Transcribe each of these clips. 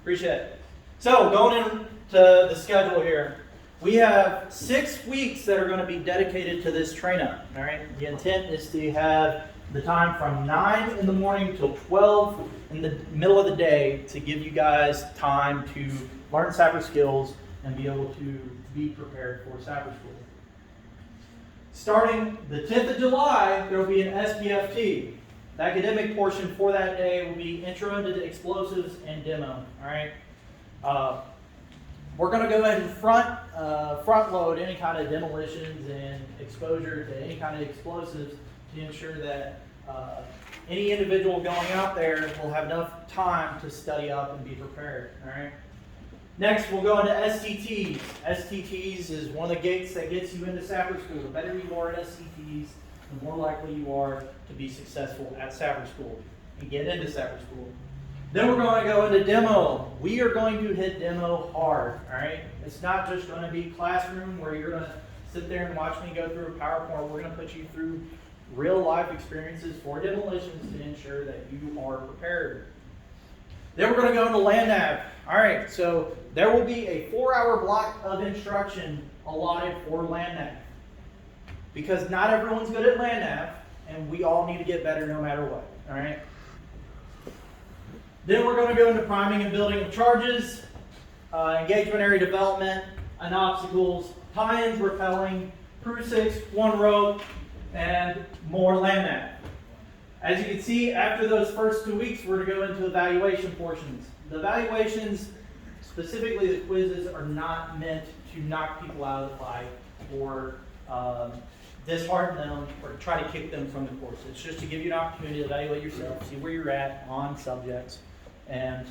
Appreciate it. So going into the schedule here, we have 6 weeks that are going to be dedicated to this trainup. All right. The intent is to have the time from 9 in the morning till 12 in the middle of the day to give you guys time to learn Sapper skills and be able to be prepared for Sapper School. Starting the 10th of July, there will be an SPFT. The academic portion for that day will be Intro into Explosives and Demo. All right. We're going to go ahead and front load any kind of demolitions and exposure to any kind of explosives to ensure that any individual going out there will have enough time to study up and be prepared. All right. Next, we'll go into STTs. STTs is one of the gates that gets you into Sapper School. The better you are at STTs, the more likely you are to be successful at Sapper School and get into Sapper School. Then we're going to go into demo. We are going to hit demo hard, all right? It's not just going to be classroom where you're going to sit there and watch me go through a PowerPoint. We're going to put you through real life experiences for demolitions to ensure that you are prepared. Then we're going to go into land nav. All right, so there will be a 4-hour block of instruction allotted for land nav. Because not everyone's good at land nav, and we all need to get better no matter what, all right? Then we're going to go into priming and building of charges, engagement area development, and obstacles, tie-ins, rappelling, crew 6, 1 rope, and more land nav. As you can see, after those first 2 weeks, we're going to go into evaluation portions. The evaluations, specifically the quizzes, are not meant to knock people out of the fight or dishearten them or to try to kick them from the course. It's just to give you an opportunity to evaluate yourself, see where you're at on subjects, and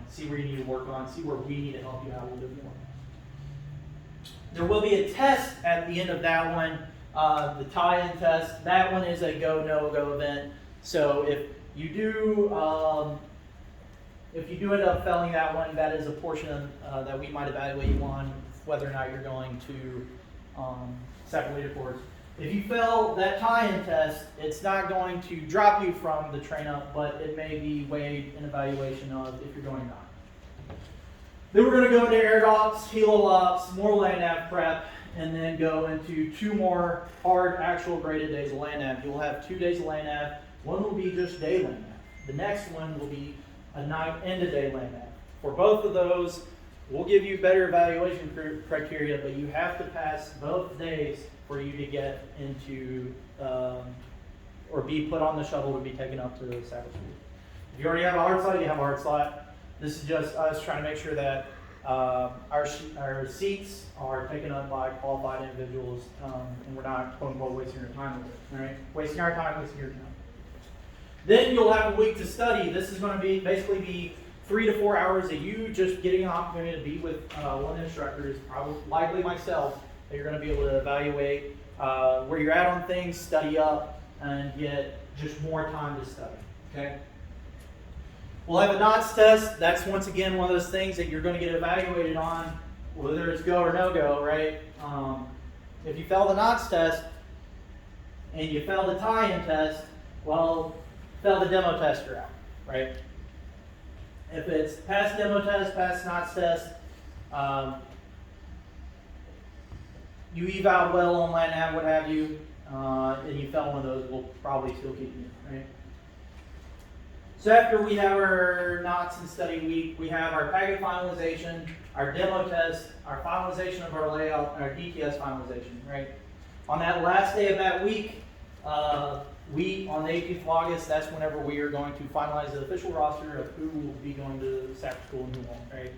see where you need to work on, see where we need to help you out a little bit more. There will be a test at the end of that one, the tie-in test. That one is a go, no-go event. So if you do end up failing that one, that is a portion that we might evaluate you on whether or not you're going to Sapper Leader Course. If you fail that tie-in test, it's not going to drop you from the train-up, but it may be weighed in evaluation of if you're going or not. Then we're going to go into air ops, helo ops, more land nav prep, and then go into 2 more hard actual graded days of land nav. You'll have 2 days of land nav. One will be just day land nav. The next one will be a night and a day land nav. For both of those, we'll give you better evaluation criteria, but you have to pass both days for you to get into or be put on the shuttle to be taken up to Sapper School. If you already have a hard slot, you have a hard slot. This is just us trying to make sure that our seats are taken up by qualified individuals, and we're not quote unquote wasting your time with it. All right, wasting our time, wasting your time. Then you'll have a week to study. This is going to be basically 3 to 4 hours of you just getting an opportunity to be with one instructor, is probably likely myself, that you're going to be able to evaluate where you're at on things, study up, and get just more time to study. Okay. We'll have a NOTS test. That's once again one of those things that you're going to get evaluated on, whether it's go or no go, right? If you fail the NOTS test and you fail the tie-in test, well, fail the demo test, you're out, right? If it's pass demo test, pass NOTS test, you eval well on land nav, what have you, and you fail one of those, we'll probably still keep you, right? So after we have our NOTS and study week, we have our packet finalization, our demo test, our finalization of our layout, and our DTS finalization, right? On that last day of that week, on the 18th of August, that's whenever we are going to finalize the official roster of who will be going to Sapper School and who won't, right?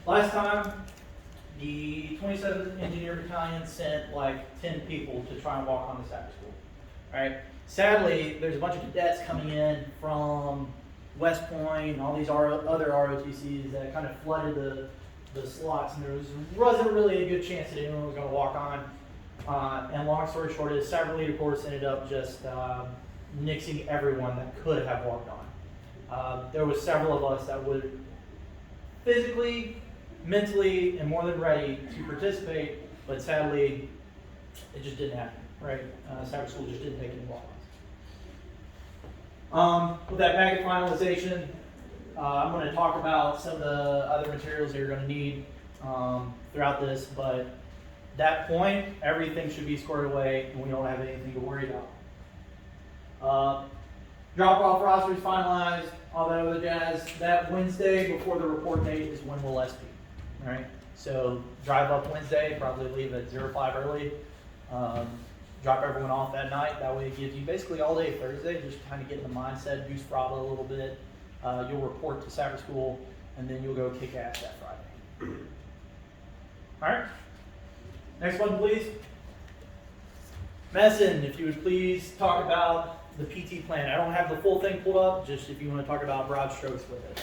Last time, the 27th Engineer Battalion sent like 10 people to try and walk on the Sapper School, right? Sadly, there's a bunch of cadets coming in from West Point and all these other ROTCs that kind of flooded the slots, and there wasn't really a good chance that anyone was going to walk on. And long story short is Sapper Leader Course ended up just nixing everyone that could have walked on. There was several of us that would physically, mentally, and more than ready to participate, but sadly, it just didn't happen, right? Sapper School just didn't take any walk-ons. With that packet finalization, I'm going to talk about some of the other materials that you're going to need throughout this, but at that point, everything should be squared away and we don't have anything to worry about. Drop-off roster is finalized, all that other jazz. That Wednesday before the report date is when we'll SP. All right. So drive up Wednesday, probably leave at 05 early. Drop everyone off that night. That way it gives you basically all day Thursday, just kind of get in the mindset, goose throttle a little bit. You'll report to Sapper School, and then you'll go kick ass that Friday. All right. Next one, please. Messin, if you would please talk about the PT plan. I don't have the full thing pulled up, just if you want to talk about broad strokes with it.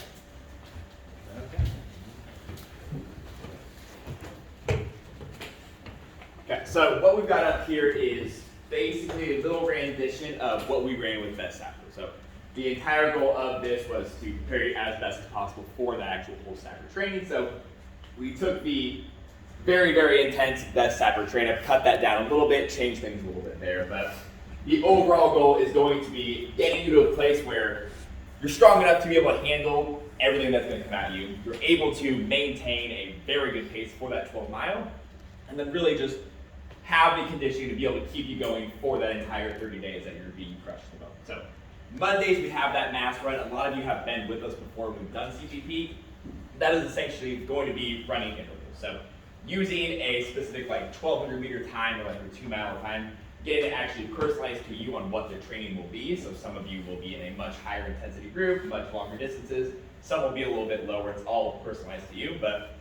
Okay, so what we've got up here is basically a little rendition of what we ran with Best Sapper. So the entire goal of this was to prepare you as best as possible for the actual full Sapper training. So we took the very, very intense Best Sapper trainup, cut that down a little bit, change things a little bit there, but the overall goal is going to be getting you to a place where you're strong enough to be able to handle everything that's going to come at you. You're able to maintain a very good pace for that 12 mile, and then really just have the conditioning to be able to keep you going for that entire 30 days that you're being crushed the most. So Mondays we have that mass run. A lot of you have been with us before we've done CPP. That is essentially going to be running intervals. So using a specific like 1,200 meter time or like a 2 mile time, getting it actually personalized to you on what the training will be. So some of you will be in a much higher intensity group, much longer distances. Some will be a little bit lower. It's all personalized to you, but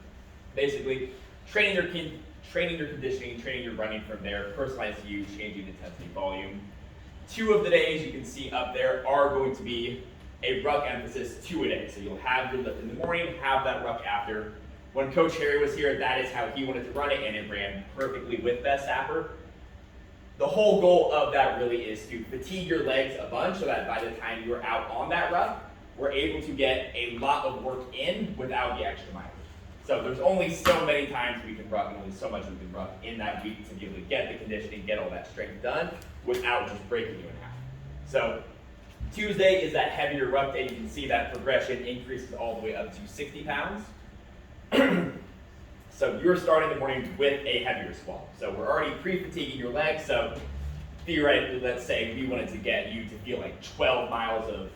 basically training your conditioning, training your running from there, personalized to you, changing intensity, volume. 2 of the days you can see up there are going to be a ruck emphasis 2 a day. So you'll have your lift in the morning, have that ruck after. When Coach Harry was here, that is how he wanted to run it, and it ran perfectly with Best Sapper. The whole goal of that really is to fatigue your legs a bunch so that by the time you're out on that ruck, we're able to get a lot of work in without the extra mileage. So there's only so many times we can ruck and only so much we can ruck in that week to be able to get the conditioning, get all that strength done without just breaking you in half. So Tuesday is that heavier ruck day. You can see that progression increases all the way up to 60 pounds. So you're starting the morning with a heavier squat. So we're already pre-fatiguing your legs. So theoretically, let's say we wanted to get you to feel like 12 miles of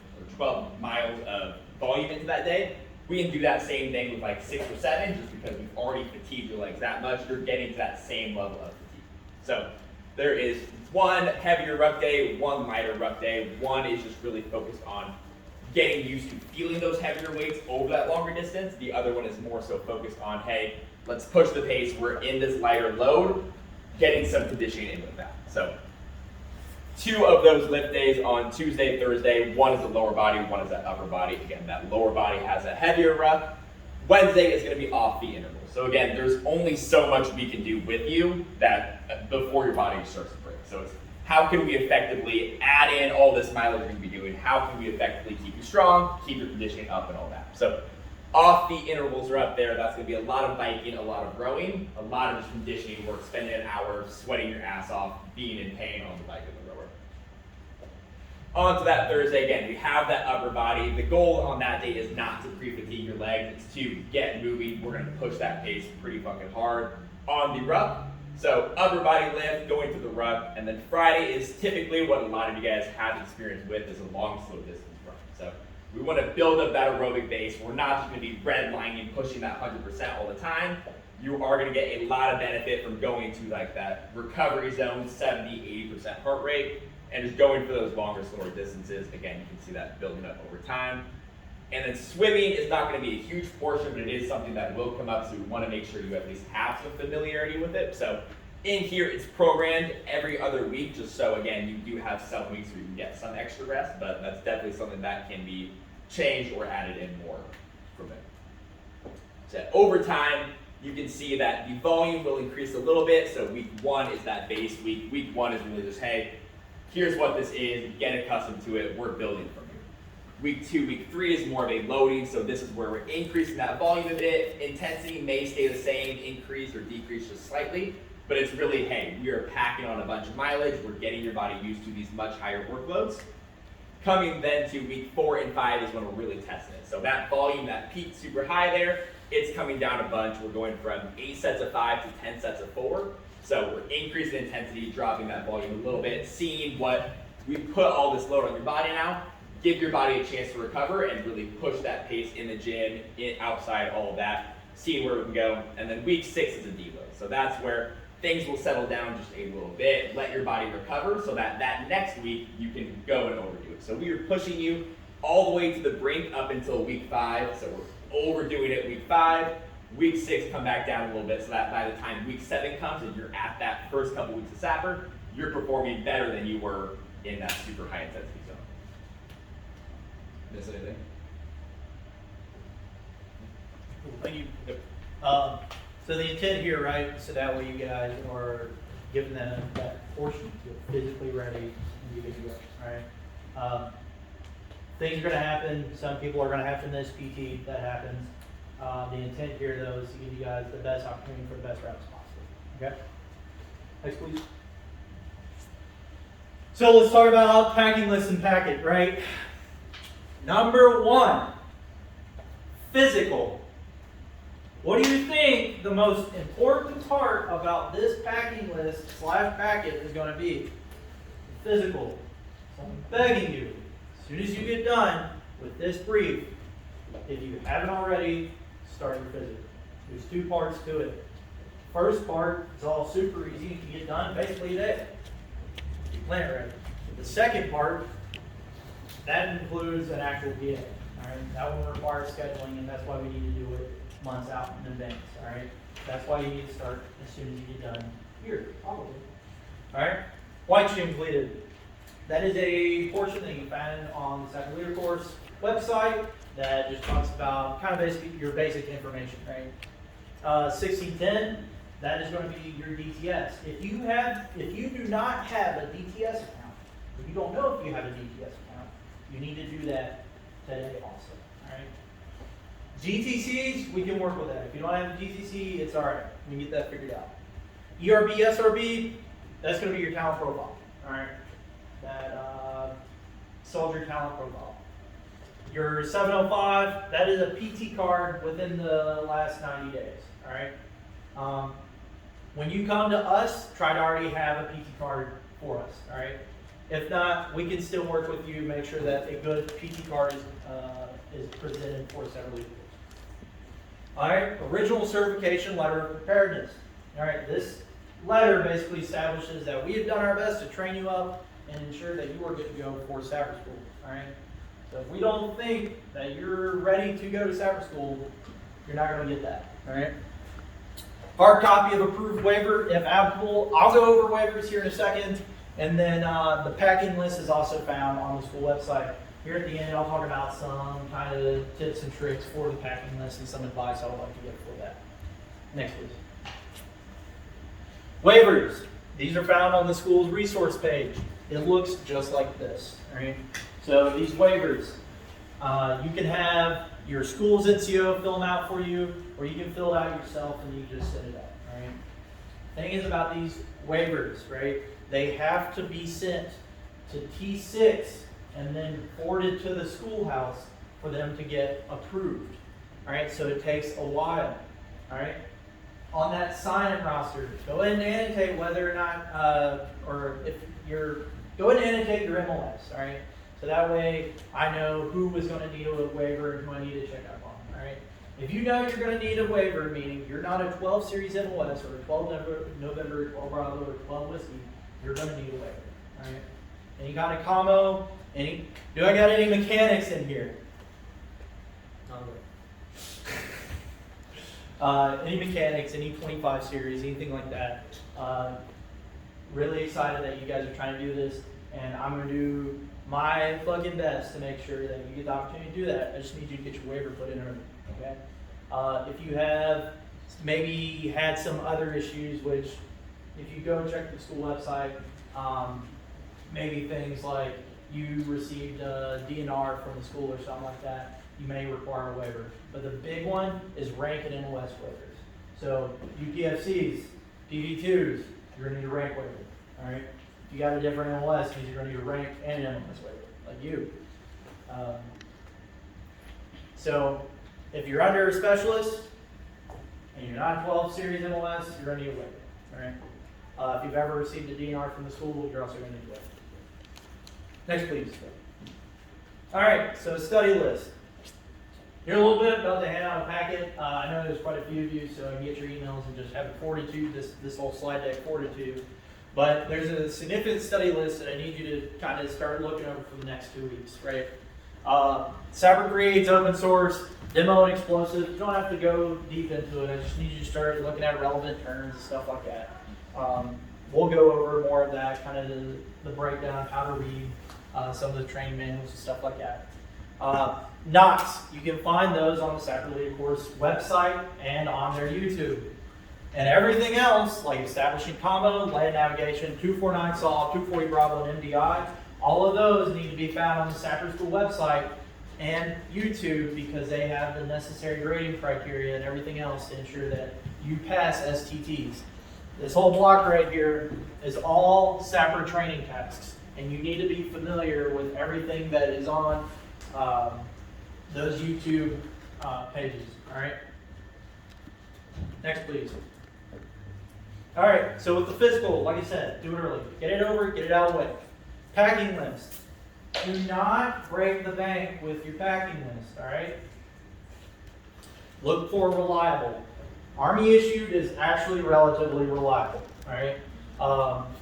volume into that day. We can do that same thing with like 6 or 7, just because we've already fatigued your legs that much. You're getting to that same level of fatigue. So there is 1 heavier ruck day, 1 lighter ruck day. 1 is just really focused on getting used to feeling those heavier weights over that longer distance. The other one is more so focused on, hey, let's push the pace. We're in this lighter load, getting some conditioning in with that. So 2 of those lift days on Tuesday, Thursday. 1 is the lower body, 1 is that upper body. Again, that lower body has a heavier ruck. Wednesday is going to be off the interval. So again, there's only so much we can do with you that before your body starts to break. So it's how can we effectively add in all this mileage we're going to be doing? How can we effectively keep you strong, keep your conditioning up and all that? So off the intervals are up there. That's going to be a lot of biking, a lot of rowing, a lot of just conditioning work, spending an hour sweating your ass off, being in pain on the bike and the rower. On to that Thursday again, we have that upper body. The goal on that day is not to pre-fatigue your legs, it's to get moving. We're going to push that pace pretty fucking hard on the ruck. So upper body lift, going to the ruck, and then Friday is typically what a lot of you guys have experience with is a long, slow distance run. So we want to build up that aerobic base. We're not just going to be redlining, pushing that 100% all the time. You are going to get a lot of benefit from going to like that recovery zone, 70, 80% heart rate, and just going for those longer, slower distances. Again, you can see that building up over time. And then swimming is not going to be a huge portion, but it is something that will come up, so we want to make sure you at least have some familiarity with it. So in here, it's programmed every other week, just so, again, you do have some weeks where you can get some extra rest, but that's definitely something that can be changed or added in more from it. So over time, you can see that the volume will increase a little bit. So week 1 is that base week. Week 1 is really just, hey, here's what this is, get accustomed to it, we're building from here. Week 2, week 3 is more of a loading, so this is where we're increasing that volume a bit. Intensity may stay the same, increase or decrease just slightly, but it's really, hey, we are packing on a bunch of mileage, we're getting your body used to these much higher workloads. Coming then to week 4 and 5 is when we're really testing it. So that volume, that peak super high there, it's coming down a bunch. We're going from 8 sets of 5 to 10 sets of 4. So we're increasing intensity, dropping that volume a little bit, seeing what we put all this load on your body now, give your body a chance to recover and really push that pace in the gym, outside, all of that, seeing where we can go. And then week 6 is a deload. So that's where things will settle down just a little bit, let your body recover so that that next week you can go and overdo it. So we are pushing you all the way to the brink up until week 5. So we're overdoing it week 5. Week 6, come back down a little bit so that by the time week 7 comes and you're at that first couple weeks of Sapper, you're performing better than you were in that super high intensity zone. Miss anything? Cool, thank you. Yep. So the intent here, right, so that way you guys are giving them that portion to feel physically ready and be good to go, right? Things are going to happen. Some people are going to have to miss PT. That happens. The intent here, though, is to give you guys the best opportunity for the best routes possible. Okay? Next, please. So let's talk about packing list and packet, right? Number 1, physical. What do you think the most important part about this packing list / packet is going to be? Physical. So I'm begging you, as soon as you get done with this brief, if you haven't already, start your physical. There's 2 parts to it. First part is all super easy to get done basically today. You plan it ready. The second part, that includes an actual PA. All right, that one requires scheduling, and that's why we need to do it months out in advance. All right, that's why you need to start as soon as you get done here, probably. All right, white stream completed. That is a portion that you find on the Sapper Leader Course website that just talks about kind of basically your basic information, right? 1610, that is going to be your DTS. If you do not have a DTS account, or you don't know if you have a DTS account, you need to do that today also, all right? GTCs, we can work with that. If you don't have a GTC, it's all right. We can get that figured out. ERB, SRB, that's going to be your talent profile, all right? That soldier talent profile. Your 705, that is a PT card within the last 90 days, all right? When you come to us, try to already have a PT card for us, all right? If not, we can still work with you, make sure that a good PT card is presented for Sapper Leader Course. All right, original certification letter of preparedness. All right, this letter basically establishes that we have done our best to train you up and ensure that you are good to go for Sapper School, all right? So if we don't think that you're ready to go to Sapper School, you're not going to get that, all right? Hard copy of approved waiver, if applicable. I'll go over waivers here in a second. And then the packing list is also found on the school website. Here at the end, I'll talk about some kind of tips and tricks for the packing list and some advice I would like to give for that. Next, please. Waivers. These are found on the school's resource page. It looks just like this, all right? So these waivers, you can have your school's NCO fill them out for you, or you can fill it out yourself and you just send it out, all right? Thing is about these waivers, right? They have to be sent to T6 and then forwarded to the schoolhouse for them to get approved. All right, so it takes a while. All right, on that sign-in roster, go ahead and annotate whether or not, or if you're, go ahead and annotate your MLS. All right, so that way I know who is going to need a waiver and who I need to check up on. All right. If you know you're going to need a waiver, meaning you're not a 12 series MLS or a 12 November, 12 Bravo, or 12 Whiskey, you're going to need a waiver. All right. Any kind of commo? Do I got any mechanics in here? Any mechanics? Any 25 series? Anything like that? Really excited that you guys are trying to do this, and I'm going to do my fucking best to make sure that you get the opportunity to do that. I just need you to get your waiver put in early. Okay. If you have maybe had some other issues, which if you go and check the school website, maybe things like you received a DNR from the school or something like that, you may require a waiver. But the big one is rank and MLS waivers. So UPFCs, PV2s, you're going to need a rank waiver. All right. If you got a different MLS, means you're going to need a rank and an MLS waiver. like you. So if you're under a specialist and you're not 12 series MLS, you're going to need a waiver. All right. If you've ever received a DNR from the school, you're also going to need a waiver. Next, please. All right. So study list. Here a little bit about to hand out a packet. I know there's quite a few of you, so I can get your emails and just have it forwarded to you, this whole slide deck forwarded to you. But there's a significant study list that I need you to kind of start looking over for the next 2 weeks, right? Sapper creates open source, demo and explosive. You don't have to go deep into it. I just need you to start looking at relevant terms and stuff like that. We'll go over more of that, kind of the breakdown, how to read some of the training manuals and stuff like that. Knots, you can find those on the Sapper Leader Course website and on their YouTube. And everything else, like establishing combo, land navigation, 249 solve, 240 Bravo, and MDI, all of those need to be found on the Sapper School website and YouTube because they have the necessary grading criteria and everything else to ensure that you pass STTs. This whole block right here is all Sapper training tasks, and you need to be familiar with everything that is on those YouTube pages. All right. Next, please. All right. So with the physical, like I said, do it early. Get it over. Get it out of the way. Packing list. Do not break the bank with your packing list. All right. Look for reliable. Army issued is actually relatively reliable. All right.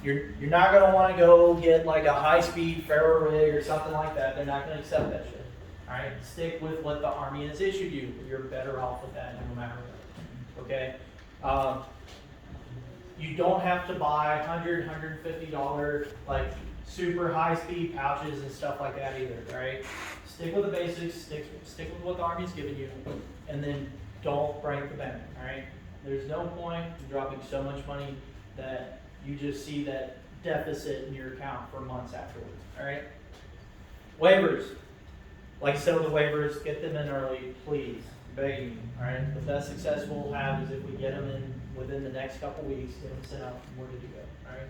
You're not going to want to go get like a high-speed Ferro rig or something like that. They're not going to accept that shit. All right, stick with what the Army has issued you. You're better off with that no matter what. Okay. You don't have to buy $100, $150 like super high-speed pouches and stuff like that either. All right. Stick with the basics. Stick with what the Army's giving you, and then don't break the bank. All right. There's no point in dropping so much money that you just see that deficit in your account for months afterwards. All right. Waivers. Like I said with the waivers, get them in early, please. Begging you. All right. The best success we'll have is if we get them in within the next couple weeks, get them sent out, and we're good to go. All right.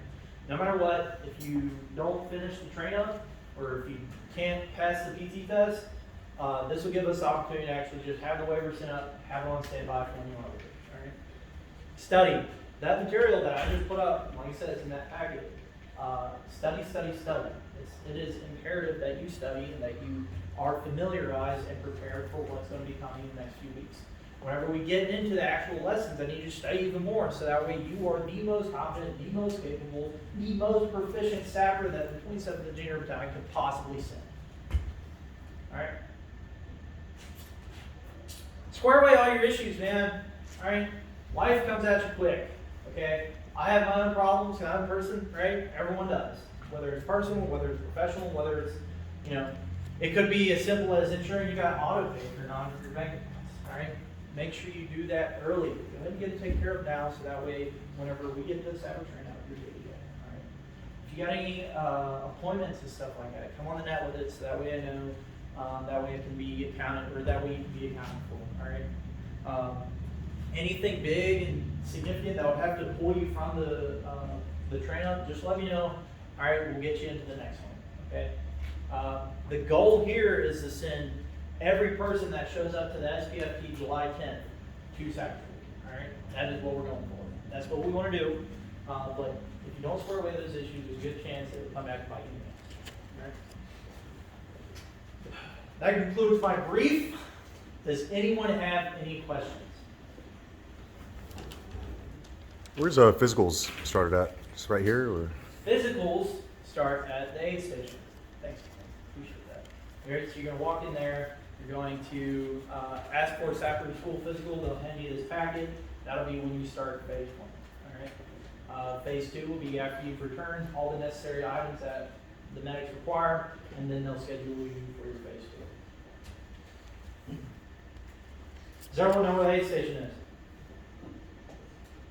No matter what, if you don't finish the trainup or if you can't pass the PT test, this will give us the opportunity to actually just have the waiver sent up, have it on standby for when you want to. All right. Study. That material that I just put up, like I said, it's in that packet. Study. It is imperative that you study and that you are familiarized and prepared for what's going to be coming in the next few weeks. Whenever we get into the actual lessons, I need you to study even more, so that way you are the most confident, the most capable, the most proficient sapper that the 27th Engineer Battalion could possibly send. All right. Square away all your issues, man. All right. Life comes at you quick. Okay. I have my own problems. I'm a person, right? Everyone does. Whether it's personal, whether it's professional, whether it's, it could be as simple as ensuring you got auto pay for your bank accounts. All right. Make sure you do that early. Go ahead and get it taken care of now, so that way, whenever we get this Sapper training, you're good to go. All right. If you got any appointments and stuff like that, come on the net with it, so that way I know. That way it can be accounted, or that way you can be accounted for. All right. Anything big and significant that would have to pull you from the train up, just let me know. All right, we'll get you into the next one. Okay. The goal here is to send every person that shows up to the SPFT July 10th to Sapper. All right, that is what we're going for. That's what we want to do. But if you don't square away those issues, there's a good chance it will come back by you. All right. That concludes my brief. Does anyone have any questions? Where's physicals started at? Just right here, or? Physicals start at the aid station. Thanks. Appreciate that. All right, so you're going to walk in there. You're going to ask for a Sapper School physical. They'll hand you this packet. That'll be when you start phase 1. All right. Phase 2 will be after you've returned all the necessary items that the medics require, and then they'll schedule you for your phase 2. Does everyone know where the aid station is?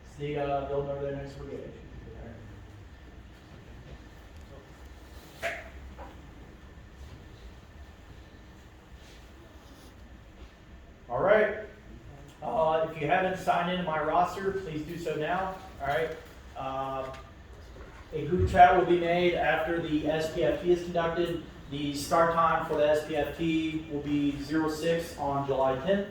It's the building over there next to brigade. All right. If you haven't signed into my roster, please do so now. All right. A group chat will be made after the SPFT is conducted. The start time for the SPFT will be 06 on July 10th.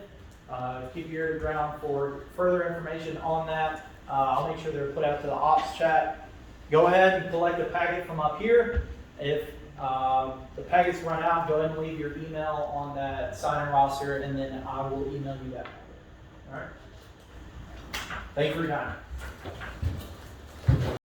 Keep your ear to the ground for further information on that. I'll make sure they're put out to the ops chat. Go ahead and collect the packet from up here. If the packets run out, go ahead and leave your email on that sign-in roster, and then I will email you that packet. All right. Thank you for your time.